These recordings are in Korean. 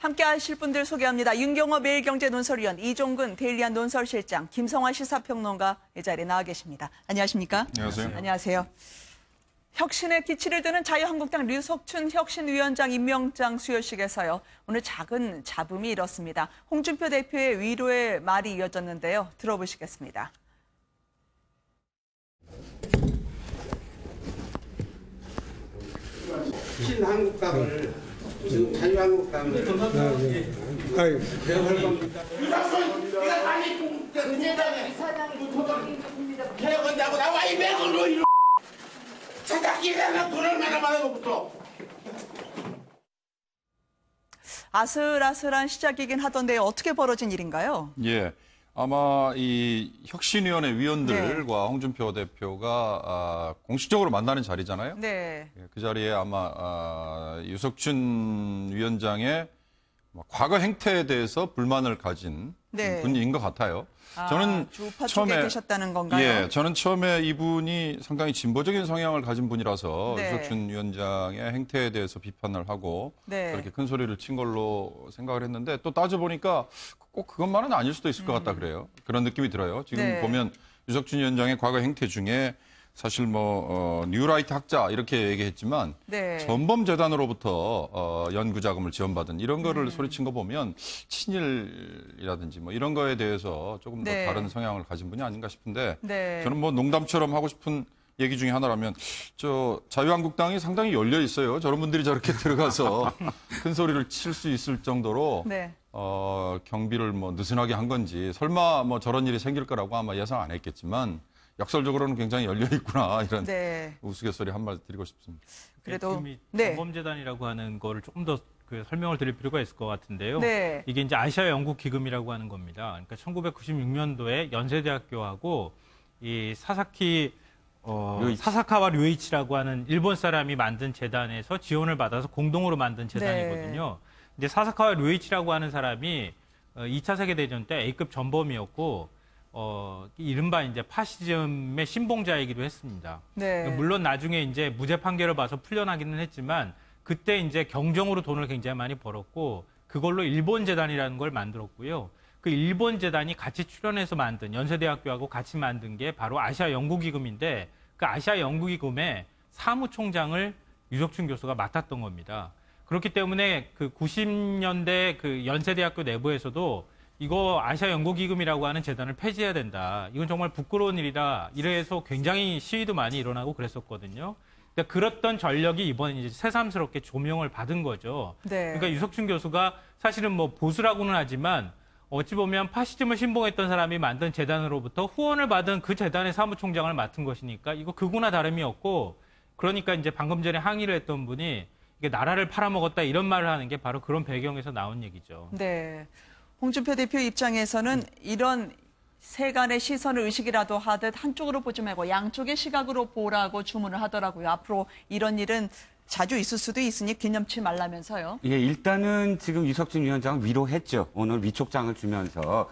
함께 하실 분들 소개합니다. 윤경호 매일경제 논설위원, 이종근 데일리한 논설실장, 김성환 시사평론가 이 자리에 나와 계십니다. 안녕하십니까? 안녕하세요. 안녕하세요. 혁신의 기치를 드는 자유한국당 류석춘 혁신위원장 임명장 수여식에서요. 오늘 작은 잡음이 일었습니다. 홍준표 대표의 위로의 말이 이어졌는데요. 들어보시겠습니다. 신한국당을 지금 자유한국당을 개혁할 겁니다. 유석순, 네가 빨리 군대장에 개혁한다고 나와 이 매국노 이로 차작기가 돈 얼마나 받아놓고서. 아슬아슬한 시작이긴 하던데 어떻게 벌어진 일인가요? 예, 아마 이 혁신위원회 위원들과 홍준표 대표가 공식적으로 만나는 자리잖아요. 네. 그 자리에 아마 유석춘 위원장의 과거 행태에 대해서 불만을 가진 분인 것 같아요. 저는 주우파 쪽에 계셨다는 건가요? 예, 저는 처음에 이분이 상당히 진보적인 성향을 가진 분이라서 네. 유석춘 위원장의 행태에 대해서 비판을 하고 그렇게 큰 소리를 친 걸로 생각을 했는데 또 따져보니까 꼭 그것만은 아닐 수도 있을 것 같다 그래요. 그런 느낌이 들어요. 지금 보면 유석춘 위원장의 과거 행태 중에 사실 뉴라이트 학자 이렇게 얘기했지만 전범재단으로부터 연구 자금을 지원받은 이런 거를 소리친 거 보면 친일이라든지 이런 거에 대해서 조금 더 다른 성향을 가진 분이 아닌가 싶은데 저는 농담처럼 하고 싶은 얘기 중에 하나라면 자유한국당이 상당히 열려 있어요. 저런 분들이 저렇게 들어가서 큰 소리를 칠 수 있을 정도로 경비를 느슨하게 한 건지 설마 저런 일이 생길 거라고 아마 예상 안 했겠지만 역설적으로는 굉장히 열려 있구나 이런 우스갯소리 한 말 드리고 싶습니다. 그래도 전범재단이라고 하는 거를 조금 더 설명을 드릴 필요가 있을 것 같은데요. 이게 이제 아시아 연구 기금이라고 하는 겁니다. 그러니까 1996년도에 연세대학교하고 이 사사카와 류이치라고 하는 일본 사람이 만든 재단에서 지원을 받아서 공동으로 만든 재단이거든요. 이제 사사카와 류이치라고 하는 사람이 2차 세계대전 때 A급 전범이었고 이른바 이제 파시즘의 신봉자이기도 했습니다. 물론 나중에 이제 무죄 판결을 봐서 풀려나기는 했지만 그때 이제 경정으로 돈을 굉장히 많이 벌었고 그걸로 일본 재단이라는 걸 만들었고요. 그 일본 재단이 같이 출연해서 만든 연세대학교하고 같이 만든 게 바로 아시아 연구기금인데 그 아시아 연구기금의 사무총장을 유석춘 교수가 맡았던 겁니다. 그렇기 때문에 그 90년대 그 연세대학교 내부에서도 이거 아시아 연구기금이라고 하는 재단을 폐지해야 된다. 이건 정말 부끄러운 일이다. 이래서 굉장히 시위도 많이 일어나고 그랬었거든요. 그러니까 그랬던 전력이 이번에 이제 새삼스럽게 조명을 받은 거죠. 그러니까 유석춘 교수가 사실은 보수라고는 하지만 어찌 보면 파시즘을 신봉했던 사람이 만든 재단으로부터 후원을 받은 그 재단의 사무총장을 맡은 것이니까 이거 그구나 다름이 없고 그러니까 이제 방금 전에 항의를 했던 분이 이게 나라를 팔아먹었다 이런 말을 하는 게 바로 그런 배경에서 나온 얘기죠. 홍준표 대표 입장에서는 이런 세간의 시선을 의식이라도 하듯 한쪽으로 보지 말고 양쪽의 시각으로 보라고 주문을 하더라고요. 앞으로 이런 일은 자주 있을 수도 있으니 기념치 말라면서요. 예, 일단은 지금 유석춘 위원장은 위로했죠. 오늘 위촉장을 주면서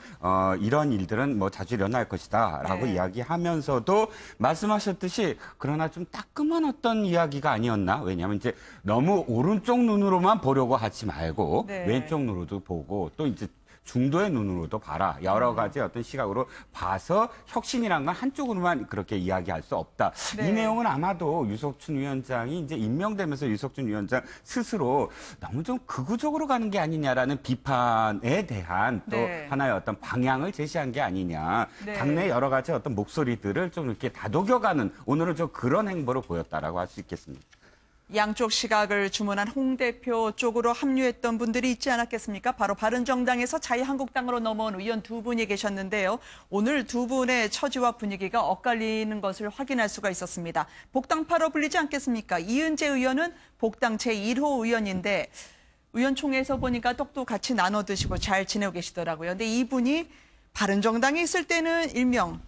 이런 일들은 자주 일어날 것이다라고 이야기하면서도 말씀하셨듯이 그러나 좀 따끔한 어떤 이야기가 아니었나? 왜냐하면 이제 너무 오른쪽 눈으로만 보려고 하지 말고 왼쪽 눈으로도 보고 또 이제 중도의 눈으로도 봐라. 여러 가지 어떤 시각으로 봐서 혁신이란 건 한쪽으로만 그렇게 이야기할 수 없다. 이 내용은 아마도 유석춘 위원장이 이제 임명되면서 유석춘 위원장 스스로 너무 좀 극우적으로 가는 게 아니냐라는 비판에 대한 또 하나의 어떤 방향을 제시한 게 아니냐. 당내 여러 가지 어떤 목소리들을 좀 이렇게 다독여가는 오늘은 좀 그런 행보를 보였다라고 할 수 있겠습니다. 양쪽 시각을 주문한 홍 대표 쪽으로 합류했던 분들이 있지 않았겠습니까? 바로 바른정당에서 자유한국당으로 넘어온 의원 두 분이 계셨는데요. 오늘 두 분의 처지와 분위기가 엇갈리는 것을 확인할 수가 있었습니다. 복당파로 불리지 않겠습니까? 이은재 의원은 복당 제1호 의원인데 의원총회에서 보니까 떡도 같이 나눠 드시고 잘 지내고 계시더라고요. 근데 이분이 바른정당에 있을 때는 일명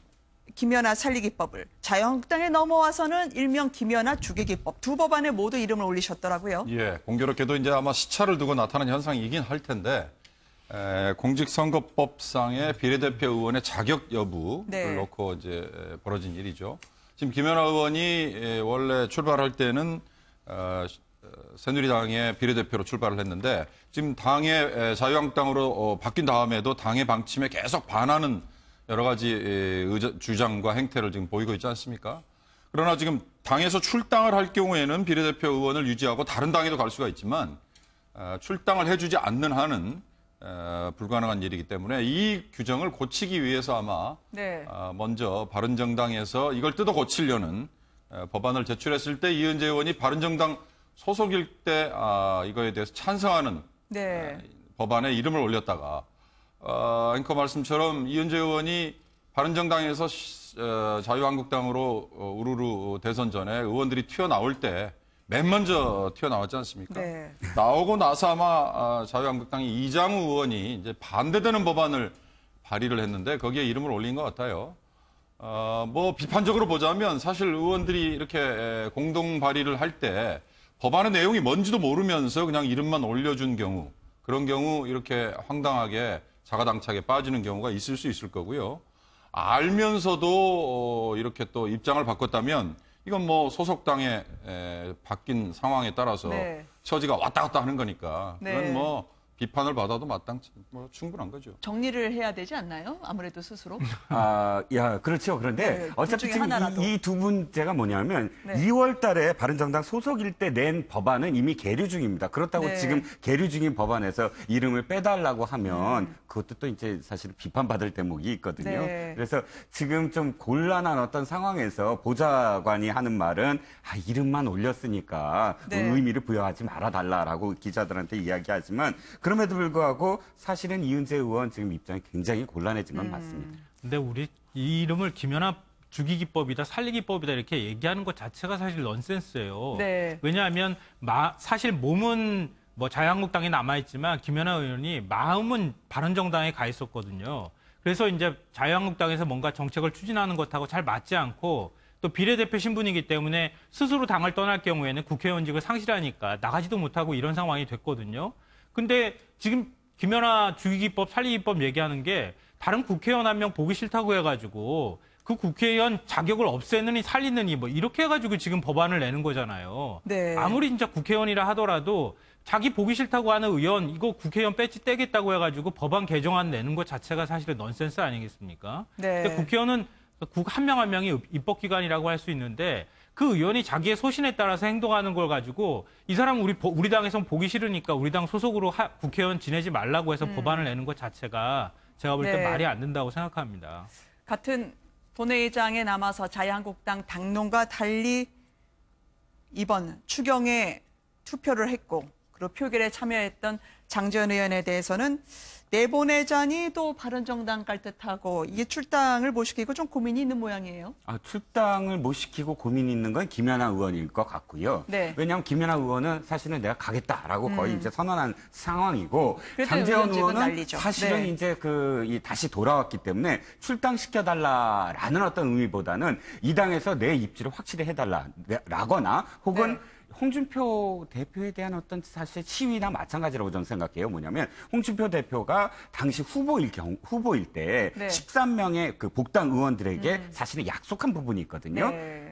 김연아 살리기법을, 자유한국당에 넘어와서는 일명 김연아 죽이기법, 두 법안에 모두 이름을 올리셨더라고요. 예, 공교롭게도 이제 아마 시차를 두고 나타난 현상이긴 할 텐데 공직선거법상의 비례대표 의원의 자격 여부를 놓고 이제 벌어진 일이죠. 지금 김연아 의원이 원래 출발할 때는 새누리당의 비례대표로 출발을 했는데 지금 당의 자유한국당으로 바뀐 다음에도 당의 방침에 계속 반하는 여러 가지 주장과 행태를 지금 보이고 있지 않습니까? 그러나 지금 당에서 출당을 할 경우에는 비례대표 의원을 유지하고 다른 당에도 갈 수가 있지만 출당을 해주지 않는 한은 불가능한 일이기 때문에 이 규정을 고치기 위해서 아마 먼저 바른정당에서 이걸 뜯어 고치려는 법안을 제출했을 때 이은재 의원이 바른정당 소속일 때 이거에 대해서 찬성하는 법안에 이름을 올렸다가 앵커 말씀처럼 이은재 의원이 바른정당에서 자유한국당으로 우르르 대선 전에 의원들이 튀어나올 때 맨 먼저 튀어나왔지 않습니까? 나오고 나서 아마 자유한국당이 이장우 의원이 이제 반대되는 법안을 발의를 했는데 거기에 이름을 올린 것 같아요. 뭐 비판적으로 보자면 사실 의원들이 이렇게 공동 발의를 할 때 법안의 내용이 뭔지도 모르면서 그냥 이름만 올려준 경우, 그런 경우 이렇게 황당하게 자가당착에 빠지는 경우가 있을 수 있을 거고요. 알면서도 이렇게 또 입장을 바꿨다면 이건 뭐 소속당에 바뀐 상황에 따라서 처지가 왔다 갔다 하는 거니까 그건 뭐 비판을 받아도 마땅치 뭐 충분한 거죠. 정리를 해야 되지 않나요? 아무래도 스스로. 그렇죠. 그런데 어차피 지금 이 두 문제가 뭐냐면 2월 달에 바른정당 소속일 때 낸 법안은 이미 계류 중입니다. 그렇다고 지금 계류 중인 법안에서 이름을 빼달라고 하면 그것도 또 이제 사실 비판받을 대목이 있거든요. 그래서 지금 좀 곤란한 어떤 상황에서 보좌관이 하는 말은 이름만 올렸으니까 의미를 부여하지 말아달라라고 기자들한테 이야기하지만 그럼에도 불구하고 사실은 이은재 의원 지금 입장이 굉장히 곤란해진 건 맞습니다. 근데 우리 이 이름을 김연아 죽이기법이다, 살리기법이다 이렇게 얘기하는 것 자체가 사실 넌센스예요. 왜냐하면 사실 몸은 뭐 자유한국당에 남아있지만 김연아 의원이 마음은 바른정당에 가 있었거든요. 그래서 이제 자유한국당에서 뭔가 정책을 추진하는 것하고 잘 맞지 않고 또 비례대표 신분이기 때문에 스스로 당을 떠날 경우에는 국회의원직을 상실하니까 나가지도 못하고 이런 상황이 됐거든요. 근데 지금 김연아 죽이기법, 살리기법 얘기하는 게 다른 국회의원 한 명 보기 싫다고 해가지고 그 국회의원 자격을 없애느니 살리느니 뭐 이렇게 해가지고 지금 법안을 내는 거잖아요. 아무리 진짜 국회의원이라 하더라도 자기 보기 싫다고 하는 의원 이거 국회의원 배지 떼겠다고 해가지고 법안 개정안 내는 것 자체가 사실은 넌센스 아니겠습니까? 근데 국회의원은 국 한 명 한 명이 입법기관이라고 할 수 있는데 그 의원이 자기의 소신에 따라서 행동하는 걸 가지고 이 사람 우리 당에선 보기 싫으니까 우리 당 소속으로 국회의원 지내지 말라고 해서 법안을 내는 것 자체가 제가 볼 때 말이 안 된다고 생각합니다. 같은 본회의장에 남아서 자유한국당 당론과 달리 이번 추경에 투표를 했고 그리고 표결에 참여했던 장제원 의원에 대해서는 내보내자니 또 바른정당 갈 듯하고 이게 출당을 못 시키고 좀 고민이 있는 모양이에요. 출당을 못 시키고 고민이 있는 건 김연아 의원일 것 같고요. 왜냐하면 김연아 의원은 사실은 내가 가겠다라고 거의 이제 선언한 상황이고 장제원 의원은 난리죠. 사실은 이제 다시 돌아왔기 때문에 출당시켜달라라는 어떤 의미보다는 이 당에서 내 입지를 확실히 해달라라거나 혹은 홍준표 대표에 대한 어떤 사실 시위나 마찬가지라고 저는 생각해요. 뭐냐면 홍준표 대표가 당시 후보일 때 13명의 그 복당 의원들에게 사실은 약속한 부분이 있거든요.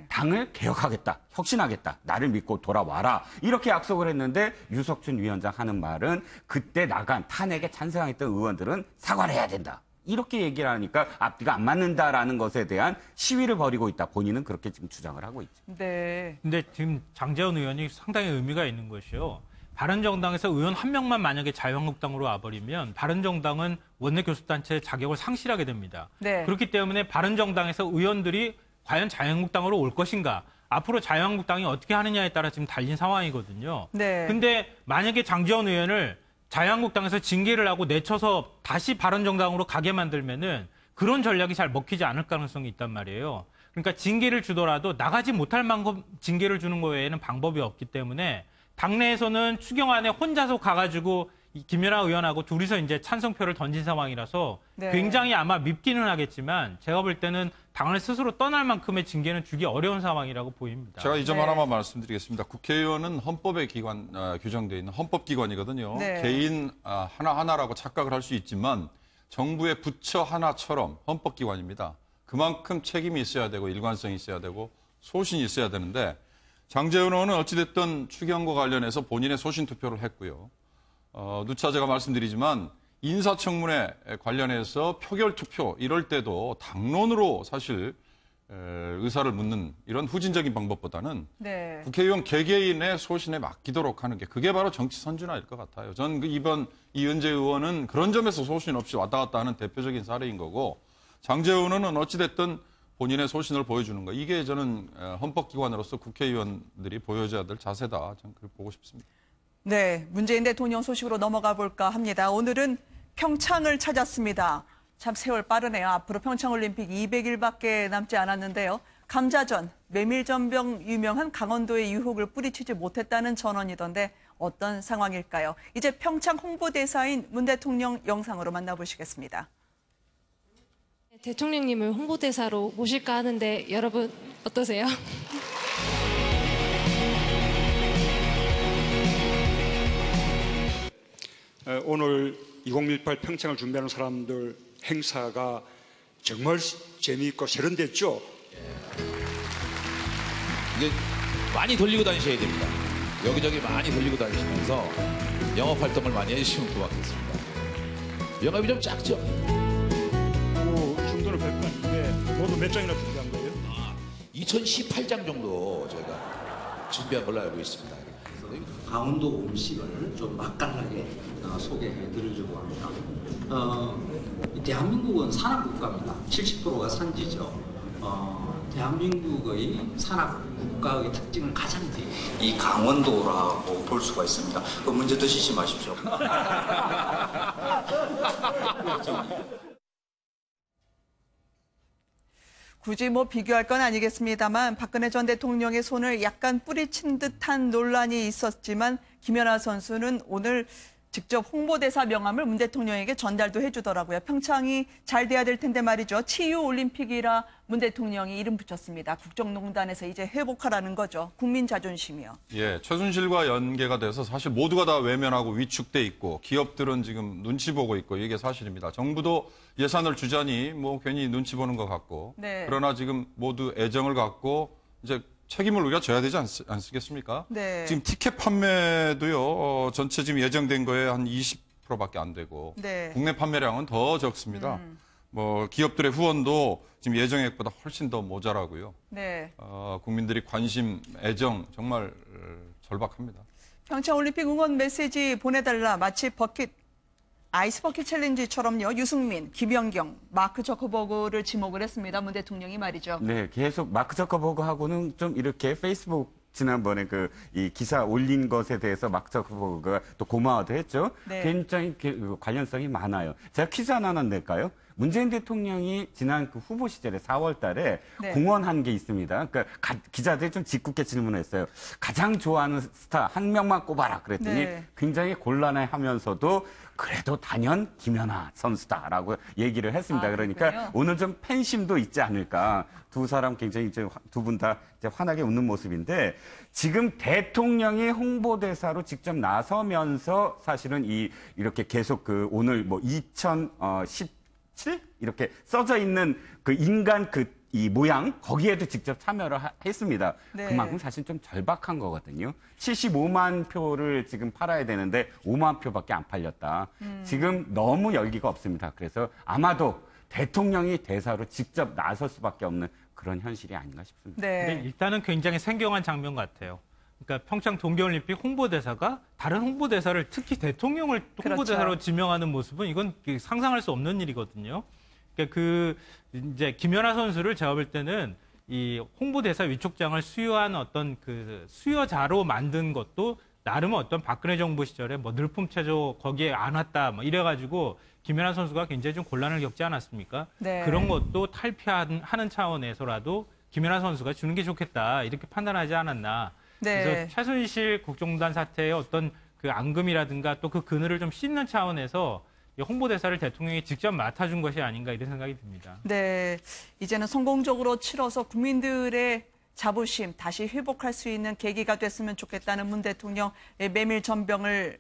당을 개혁하겠다, 혁신하겠다, 나를 믿고 돌아와라 이렇게 약속을 했는데 유석춘 위원장 하는 말은 그때 나간 탄핵에 찬성했던 의원들은 사과를 해야 된다. 이렇게 얘기를 하니까 앞뒤가 안 맞는다라는 것에 대한 시위를 벌이고 있다. 본인은 그렇게 지금 주장을 하고 있죠. 근데 지금 장제원 의원이 상당히 의미가 있는 것이요. 바른정당에서 의원 한 명만 만약에 자유한국당으로 와버리면 바른정당은 원내교섭단체의 자격을 상실하게 됩니다. 그렇기 때문에 바른정당에서 의원들이 과연 자유한국당으로 올 것인가. 앞으로 자유한국당이 어떻게 하느냐에 따라 지금 달린 상황이거든요. 근데 만약에 장제원 의원을 자유한국당에서 징계를 하고 내쳐서 다시 바른정당으로 가게 만들면은 그런 전략이 잘 먹히지 않을 가능성이 있단 말이에요. 그러니까 징계를 주더라도 나가지 못할 만큼 징계를 주는 거 외에는 방법이 없기 때문에 당내에서는 추경안에 혼자서 가가지고 김연아 의원하고 둘이서 이제 찬성표를 던진 상황이라서 굉장히 아마 밉기는 하겠지만 제가 볼 때는 당을 스스로 떠날 만큼의 징계는 주기 어려운 상황이라고 보입니다. 제가 이 점 하나만 말씀드리겠습니다. 국회의원은 헌법에 규정되어 있는 헌법기관이거든요. 개인 하나하나라고 착각을 할 수 있지만 정부의 부처 하나처럼 헌법기관입니다. 그만큼 책임이 있어야 되고 일관성이 있어야 되고 소신이 있어야 되는데 장제원 의원은 어찌됐든 추경과 관련해서 본인의 소신 투표를 했고요. 누차 제가 말씀드리지만 인사청문회 관련해서 표결 투표 이럴 때도 당론으로 사실 의사를 묻는 이런 후진적인 방법보다는 네. 국회의원 개개인의 소신에 맡기도록 하는 게 그게 바로 정치 선진화일 것 같아요. 전 이번 이은재 의원은 그런 점에서 소신 없이 왔다 갔다 하는 대표적인 사례인 거고 장제원 의원은 어찌됐든 본인의 소신을 보여주는 거. 이게 저는 헌법기관으로서 국회의원들이 보여줘야 될 자세다. 저는 그렇게 보고 싶습니다. 네, 문재인 대통령 소식으로 넘어가 볼까 합니다. 오늘은 평창을 찾았습니다. 참 세월 빠르네요. 앞으로 평창올림픽 200일밖에 남지 않았는데요. 감자전, 메밀전병 유명한 강원도의 유혹을 뿌리치지 못했다는 전언이던데 어떤 상황일까요? 이제 평창 홍보대사인 문 대통령 영상으로 만나보시겠습니다. 대통령님을 홍보대사로 모실까 하는데 여러분 어떠세요? 오늘 2018 평창을 준비하는 사람들 행사가 정말 재미있고 세련됐죠. 이게 많이 돌리고 다니셔야 됩니다. 여기저기 많이 돌리고 다니시면서 영업 활동을 많이 해주시면 고맙겠습니다. 영업이 좀 작죠? 이 정도는 별거 아닌데 모두 몇 장이나 준비한 거예요? 2018장 정도 저희가 준비한 걸로 알고 있습니다. 강원도 음식을 좀 맛깔나게 소개해 드리려고 합니다. 대한민국은 산악국가입니다. 70%가 산지죠. 대한민국의 산악국가의 특징을 가장 이 강원도라고 볼 수가 있습니다. 그 문제 드시지 마십시오. 굳이 비교할 건 아니겠습니다만 박근혜 전 대통령의 손을 약간 뿌리친 듯한 논란이 있었지만 김연아 선수는 오늘 직접 홍보대사 명함을 문 대통령에게 전달도 해주더라고요. 평창이 잘 돼야 될 텐데 말이죠. 치유올림픽이라 문 대통령이 이름 붙였습니다. 국정농단에서 이제 회복하라는 거죠. 국민 자존심이요. 예, 최순실과 연계가 돼서 사실 모두가 다 외면하고 위축돼 있고 기업들은 지금 눈치 보고 있고 이게 사실입니다. 정부도 예산을 주자니 괜히 눈치 보는 것 같고 네. 그러나 지금 모두 애정을 갖고 이제 책임을 우리가 져야 되지 않겠습니까? 네. 지금 티켓 판매도요, 전체 지금 예정된 거에 한 20%밖에 안 되고, 네. 국내 판매량은 더 적습니다. 기업들의 후원도 지금 예정액보다 훨씬 더 모자라고요. 네. 국민들이 관심, 애정 정말 절박합니다. 평창올림픽 응원 메시지 보내달라. 마치 아이스버킷 챌린지처럼요. 유승민, 김연경, 마크 저커버그를 지목을 했습니다. 문 대통령이 말이죠. 네, 계속 마크 저커버그하고는 좀 이렇게 페이스북 지난번에 이 기사 올린 것에 대해서 마크 저커버그가 또 고마워도 했죠. 네. 굉장히 관련성이 많아요. 제가 퀴즈 하나 낼까요? 문재인 대통령이 지난 후보 시절에 4월 달에 네. 공언한 게 있습니다. 그러니까 기자들이 좀 짓궂게 질문했어요. 가장 좋아하는 스타 한 명만 꼽아라 그랬더니 네. 굉장히 곤란해하면서도 그래도 단연 김연아 선수다라고 얘기를 했습니다. 그러니까 그렇군요. 오늘 좀 팬심도 있지 않을까. 두 사람 굉장히 두 분 다 환하게 웃는 모습인데 지금 대통령이 홍보대사로 직접 나서면서 사실은 이렇게 계속 오늘 2017 이렇게 써져 있는 인간 이 모양 거기에도 직접 참여를 했습니다. 네. 그만큼 사실 좀 절박한 거거든요. 75만 표를 지금 팔아야 되는데 5만 표밖에 안 팔렸다. 지금 너무 열기가 없습니다. 그래서 아마도 대통령이 대사로 직접 나설 수밖에 없는 그런 현실이 아닌가 싶습니다. 네. 근데 일단은 굉장히 생경한 장면 같아요. 그러니까 평창 동계올림픽 홍보대사가 다른 홍보대사를 특히 대통령을 홍보대사로 그렇죠. 지명하는 모습은 이건 상상할 수 없는 일이거든요. 그러니까 이제 김연아 선수를 제가 볼 때는 이 홍보대사 위촉장을 수여한 어떤 수여자로 만든 것도 나름 어떤 박근혜 정부 시절에 늘품체조 거기에 안 왔다 이래가지고 김연아 선수가 굉장히 좀 곤란을 겪지 않았습니까? 네. 그런 것도 탈피하는 차원에서라도 김연아 선수가 주는 게 좋겠다 이렇게 판단하지 않았나. 네. 그래서 최순실 국정농단 사태의 어떤 앙금이라든가 또 그 그늘을 좀 씻는 차원에서 홍보대사를 대통령이 직접 맡아준 것이 아닌가 이런 생각이 듭니다. 네, 이제는 성공적으로 치러서 국민들의 자부심 다시 회복할 수 있는 계기가 됐으면 좋겠다는 문 대통령 메밀 전병을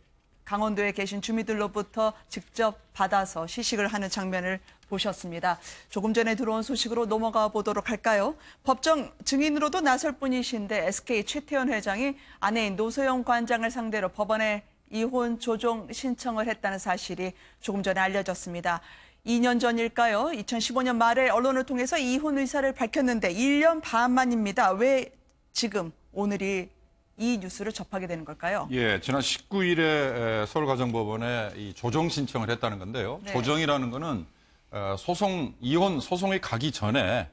강원도에 계신 주민들로부터 직접 받아서 시식을 하는 장면을 보셨습니다. 조금 전에 들어온 소식으로 넘어가 보도록 할까요? 법정 증인으로도 나설 분이신데 SK 최태원 회장이 아내인 노소영 관장을 상대로 법원에 이혼 조정 신청을 했다는 사실이 조금 전에 알려졌습니다. 2년 전일까요? 2015년 말에 언론을 통해서 이혼 의사를 밝혔는데 1년 반 만입니다. 왜 지금 오늘이 이 뉴스를 접하게 되는 걸까요? 예, 지난 19일에 서울가정법원에 이 조정 신청을 했다는 건데요. 네. 조정이라는 거는 이혼 소송이 가기 전에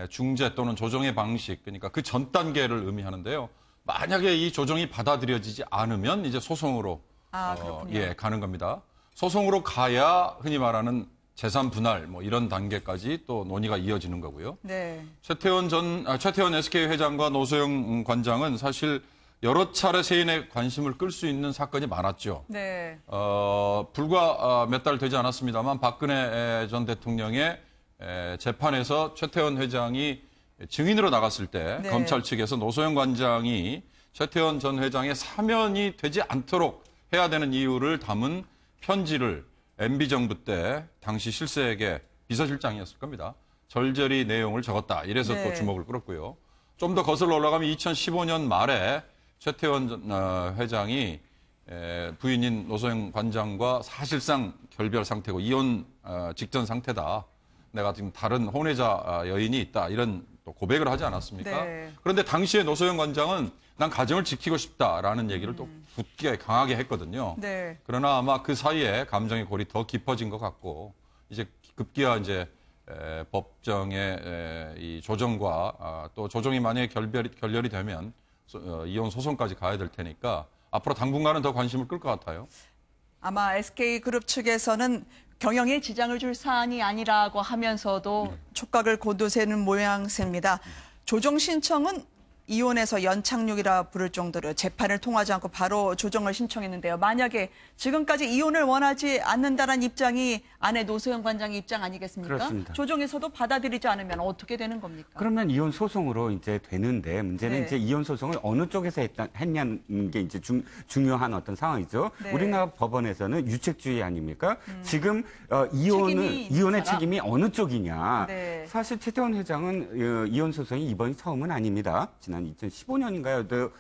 중재 또는 조정의 방식, 그러니까 그 전 단계를 의미하는데요. 만약에 이 조정이 받아들여지지 않으면 이제 소송으로 가는 겁니다. 소송으로 가야 흔히 말하는 재산 분할 뭐 이런 단계까지 또 논의가 이어지는 거고요. 네. 최태원 SK 회장과 노소영 관장은 사실 여러 차례 세인의 관심을 끌 수 있는 사건이 많았죠. 네. 불과 몇 달 되지 않았습니다만 박근혜 전 대통령의 재판에서 최태원 회장이 증인으로 나갔을 때 네. 검찰 측에서 노소영 관장이 최태원 전 회장의 사면이 되지 않도록 해야 되는 이유를 담은 편지를 MB정부 때 당시 실세에게 비서실장이었을 겁니다. 절절히 내용을 적었다. 이래서 네. 또 주목을 끌었고요. 좀 더 거슬러 올라가면 2015년 말에 최태원 회장이 부인인 노소영 관장과 사실상 결별 상태고 이혼 직전 상태다. 내가 지금 다른 혼외자 여인이 있다. 이런 또 고백을 하지 않았습니까? 네. 그런데 당시에 노소영 관장은 난 가정을 지키고 싶다라는 얘기를 또 굳게 강하게 했거든요. 네. 그러나 아마 그 사이에 감정의 골이 더 깊어진 것 같고 이제 급기야 이제 법정의 이 조정과 또 조정이 만약에 결렬이 되면 이혼 소송까지 가야 될 테니까 앞으로 당분간은 더 관심을 끌 것 같아요. 아마 SK그룹 측에서는 경영에 지장을 줄 사안이 아니라고 하면서도 촉각을 곤두세는 모양새입니다. 조정 신청은 이혼해서 연착륙이라 부를 정도로 재판을 통하지 않고 바로 조정을 신청했는데요. 만약에 지금까지 이혼을 원하지 않는다는 입장이 아내 노소영 관장의 입장 아니겠습니까? 그렇습니다. 조정에서도 받아들이지 않으면 어떻게 되는 겁니까? 그러면 이혼 소송으로 이제 되는데 문제는 네. 이제 이혼 소송을 어느 쪽에서 했냐는 게 이제 중요한 어떤 상황이죠. 네. 우리나라 법원에서는 유책주의 아닙니까? 지금 책임이 이혼의 있는 사람? 책임이 어느 쪽이냐. 네. 사실 최태원 회장은 이혼 소송이 이번이 처음은 아닙니다. 지난 2015년인가요?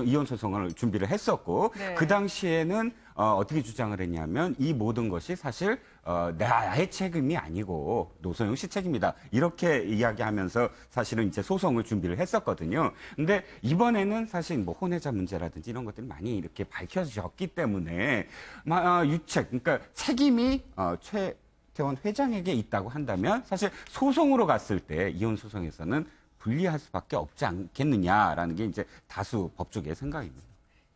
이혼 소송을 준비를 했었고 네. 그 당시에는 어떻게 주장을 했냐면 이 모든 것이 사실 나의 책임이 아니고 노소영 씨 책임이다. 이렇게 이야기하면서 사실은 이제 소송을 준비를 했었거든요. 근데 이번에는 사실 뭐 혼외자 문제라든지 이런 것들이 많이 이렇게 밝혀졌기 때문에 유책, 그러니까 책임이 최태원 회장에게 있다고 한다면 사실 소송으로 갔을 때 이혼 소송에서는 불리할 수밖에 없지 않겠느냐라는 게 이제 다수 법조계의 생각입니다.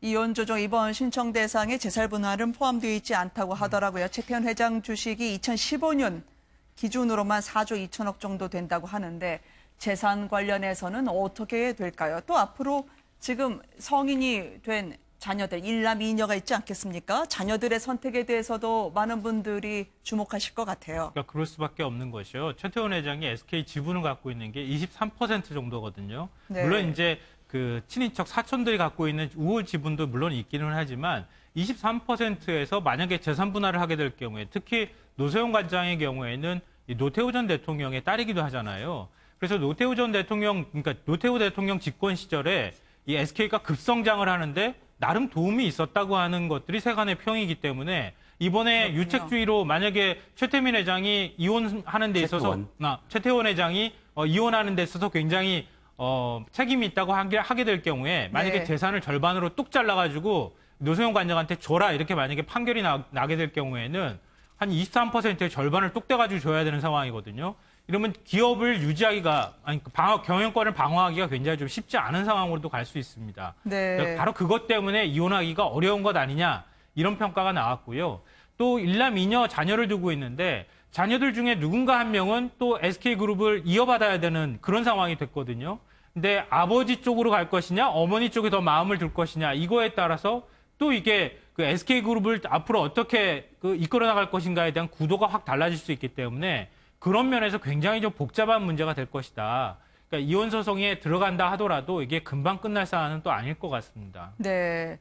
이혼 조정 이번 신청 대상에 재산 분할은 포함되어 있지 않다고 하더라고요. 최태원 회장 주식이 2015년 기준으로만 4조 2천억 정도 된다고 하는데 재산 관련해서는 어떻게 될까요? 또 앞으로 지금 성인이 된 자녀들, 1남 2녀가 있지 않겠습니까? 자녀들의 선택에 대해서도 많은 분들이 주목하실 것 같아요. 그러니까 그럴 수밖에 없는 것이요. 최태원 회장이 SK 지분을 갖고 있는 게 23% 정도거든요. 네. 물론 이제 그 친인척 사촌들이 갖고 있는 우홀 지분도 물론 있기는 하지만 23%에서 만약에 재산 분할을 하게 될 경우에 특히 노소영 관장의 경우에는 이 노태우 전 대통령의 딸이기도 하잖아요. 그래서 노태우 전 대통령, 그러니까 노태우 대통령 집권 시절에 이 SK가 급성장을 하는데 나름 도움이 있었다고 하는 것들이 세간의 평이기 때문에 이번에 그렇군요. 유책주의로 만약에 최태민 회장이 이혼하는 데 있어서 최태원 회장이 이혼하는 데 있어서 굉장히 책임이 있다고 하게 될 경우에 만약에 네. 재산을 절반으로 뚝 잘라가지고 노소영 관장한테 줘라 이렇게 만약에 판결이 나게 될 경우에는 한 23%의 절반을 뚝 떼가지고 줘야 되는 상황이거든요. 이러면 기업을 경영권을 방어하기가 굉장히 좀 쉽지 않은 상황으로도 갈 수 있습니다. 네. 바로 그것 때문에 이혼하기가 어려운 것 아니냐 이런 평가가 나왔고요. 또 일남 이녀 자녀를 두고 있는데 자녀들 중에 누군가 한 명은 또 SK그룹을 이어받아야 되는 그런 상황이 됐거든요. 근데 아버지 쪽으로 갈 것이냐 어머니 쪽에 더 마음을 둘 것이냐 이거에 따라서 또 이게 그 SK그룹을 앞으로 어떻게 이끌어 나갈 것인가에 대한 구도가 확 달라질 수 있기 때문에 그런 면에서 굉장히 좀 복잡한 문제가 될 것이다. 그러니까 이혼 소송에 들어간다 하더라도 이게 금방 끝날 사안은 또 아닐 것 같습니다. 네.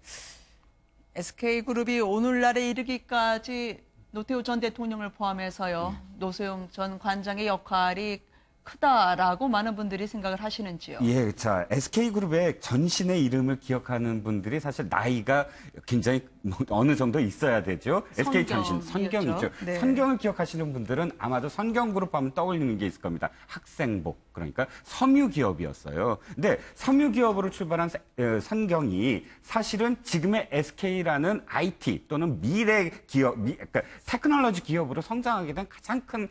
SK그룹이 오늘날에 이르기까지 노태우 전 대통령을 포함해서요. 노소영 전 관장의 역할이 크다라고 많은 분들이 생각을 하시는지요? 예, 자, SK그룹의 전신의 이름을 기억하는 분들이 사실 나이가 굉장히 어느 정도 있어야 되죠. SK 전신, 선경이죠. 네. 선경을 기억하시는 분들은 아마도 선경그룹 하면 떠올리는 게 있을 겁니다. 학생복, 그러니까 섬유기업이었어요. 근데 섬유기업으로 출발한 선경이 사실은 지금의 SK라는 IT 또는 미래 기업, 그러니까 테크놀로지 기업으로 성장하게 된 가장 큰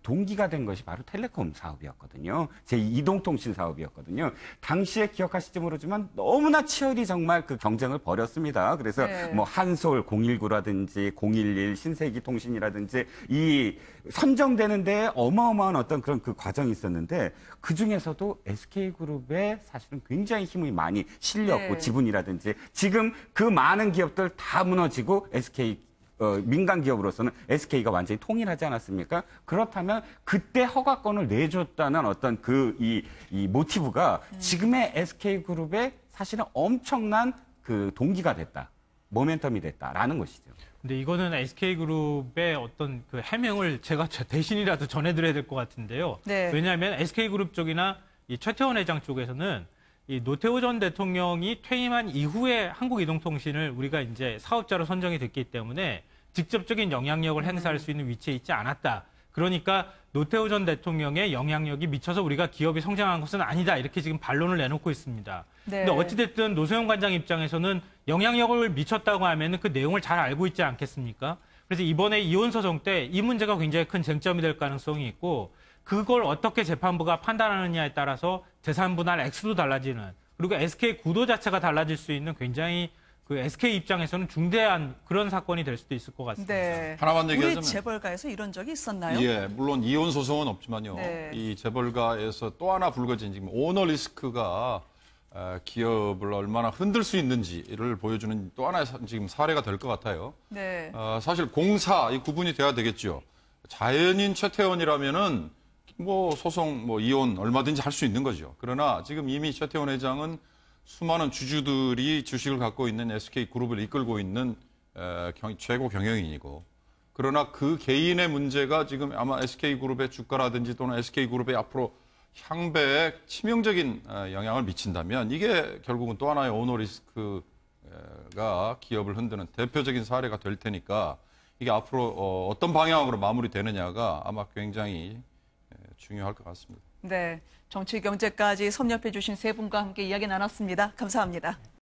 동기가 된 것이 바로 텔레콤 사업이었거든요. 제2동통신 사업이었거든요. 당시에 기억하실지 모르지만 너무나 치열히 정말 그 경쟁을 벌였습니다. 그래서 뭐 한솔 019라든지 011 신세기 통신이라든지 이 선정되는 데 어마어마한 어떤 그런 그 과정이 있었는데 그 중에서도 SK그룹에 사실은 굉장히 힘이 많이 실렸고 지분이라든지 지금 그 많은 기업들 다 무너지고 민간 기업으로서는 SK가 완전히 통일하지 않았습니까? 그렇다면 그때 허가권을 내줬다는 어떤 이 모티브가 지금의 SK그룹에 사실은 엄청난 그 동기가 됐다. 모멘텀이 됐다라는 것이죠. 근데 이거는 SK그룹의 어떤 그 해명을 제가 대신이라도 전해드려야 될 것 같은데요. 네. 왜냐하면 SK그룹 쪽이나 이 최태원 회장 쪽에서는 이 노태우 전 대통령이 퇴임한 이후에 한국이동통신을 우리가 이제 사업자로 선정이 됐기 때문에 직접적인 영향력을 행사할 수 있는 위치에 있지 않았다. 그러니까 노태우 전 대통령의 영향력이 미쳐서 우리가 기업이 성장한 것은 아니다. 이렇게 지금 반론을 내놓고 있습니다. 네. 근데 어찌됐든 노소영 관장 입장에서는 영향력을 미쳤다고 하면 그 내용을 잘 알고 있지 않겠습니까? 그래서 이번에 이혼 소송 때 이 문제가 굉장히 큰 쟁점이 될 가능성이 있고 그걸 어떻게 재판부가 판단하느냐에 따라서 재산 분할 액수도 달라지는 그리고 SK 구도 자체가 달라질 수 있는 굉장히 그 SK 입장에서는 중대한 그런 사건이 될 수도 있을 것 같습니다. 네. 하나만 얘기하자면 우리 재벌가에서 이런 적이 있었나요? 예, 물론 이혼 소송은 없지만요. 네. 이 재벌가에서 또 하나 불거진 지금 오너 리스크가 기업을 얼마나 흔들 수 있는지를 보여주는 또 하나의 지금 사례가 될 것 같아요. 네. 사실 공사 이 구분이 돼야 되겠죠. 자연인 최태원이라면은 뭐 소송, 뭐 이혼 얼마든지 할 수 있는 거죠. 그러나 지금 이미 최태원 회장은 수많은 주주들이 주식을 갖고 있는 SK그룹을 이끌고 있는 최고 경영인이고 그러나 그 개인의 문제가 지금 아마 SK그룹의 주가라든지 또는 SK그룹의 앞으로 향배에 치명적인 영향을 미친다면 이게 결국은 또 하나의 오너 리스크가 기업을 흔드는 대표적인 사례가 될 테니까 이게 앞으로 어떤 방향으로 마무리되느냐가 아마 굉장히 중요할 것 같습니다. 네, 정치 경제까지 섭렵해 주신 세 분과 함께 이야기 나눴습니다. 감사합니다.